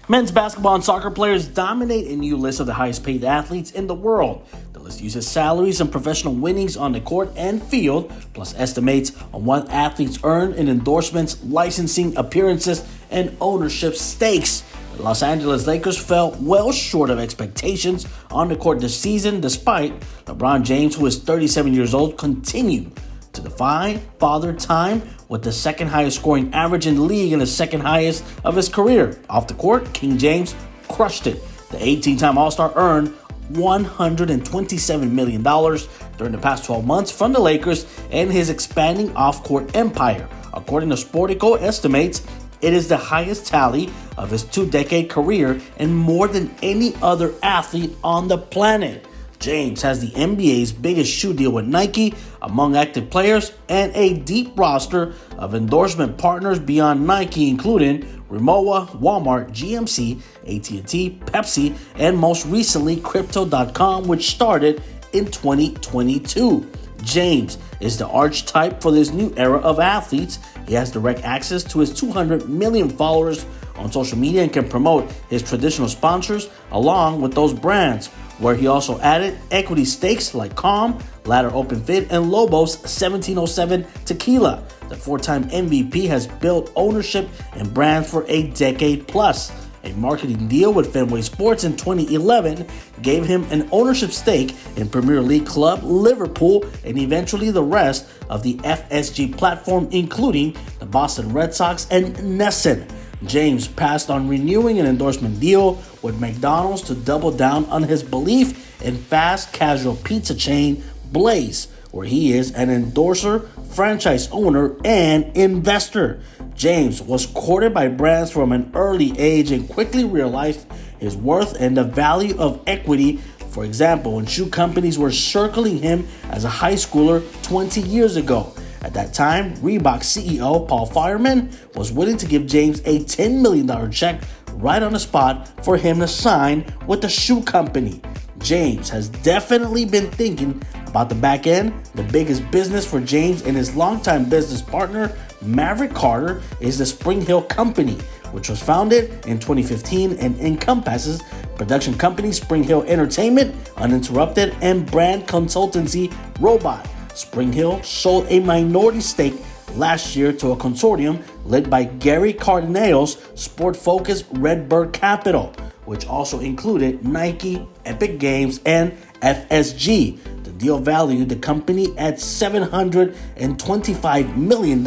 Men's basketball and soccer players dominate a new list of the highest paid athletes in the world. The list uses salaries and professional winnings on the court and field, plus estimates on what athletes earn in endorsements, licensing, appearances, and ownership stakes. The Los Angeles Lakers fell well short of expectations on the court this season, despite LeBron James, who is 37 years old, continued to defy father time with the second highest scoring average in the league and the second highest of his career. Off the court, King James crushed it. The 18-time All-Star earned $127 million during the past 12 months from the Lakers and his expanding off-court empire. According to Sportico estimates, it is the highest tally of his two-decade career and more than any other athlete on the planet. James has the NBA's biggest shoe deal with Nike among active players and a deep roster of endorsement partners beyond Nike, including Rimowa, Walmart, GMC, AT&T, Pepsi, and most recently Crypto.com, which started in 2022. James is the archetype for this new era of athletes. He has direct access to his 200 million followers on social media and can promote his traditional sponsors along with those brands, where he also added equity stakes like Calm, Ladder Open Fit, and Lobos 1707 Tequila. The four-time MVP has built ownership and brands for a decade plus. A marketing deal with Fenway Sports in 2011 gave him an ownership stake in Premier League club Liverpool and eventually the rest of the FSG platform, including the Boston Red Sox and Nesson. James passed on renewing an endorsement deal with McDonald's to double down on his belief in fast casual pizza chain Blaze, where he is an endorser, franchise owner, and investor. James was courted by brands from an early age and quickly realized his worth and the value of equity. For example, when shoe companies were circling him as a high schooler 20 years ago. At that time, Reebok CEO Paul Fireman was willing to give James a $10 million check right on the spot for him to sign with the shoe company. James has definitely been thinking about the back end. The biggest business for James and his longtime business partner, Maverick Carter, is the Spring Hill Company, which was founded in 2015 and encompasses production company Spring Hill Entertainment, Uninterrupted, and brand consultancy Robot. Spring Hill sold a minority stake last year to a consortium led by Gary Cardinale's sport-focused Redbird Capital, which also included Nike, Epic Games, and FSG. The deal valued the company at $725 million.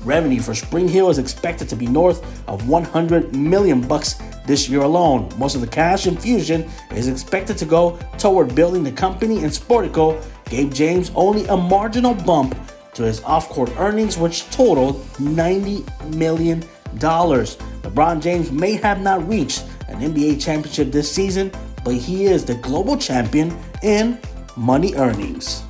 Revenue for Spring Hill is expected to be north of $100 million this year alone. Most of the cash infusion is expected to go toward building the company, and Sportico gave James only a marginal bump to his off-court earnings, which totaled $90 million. LeBron James may have not reached an NBA championship this season, but he is the global champion in money earnings.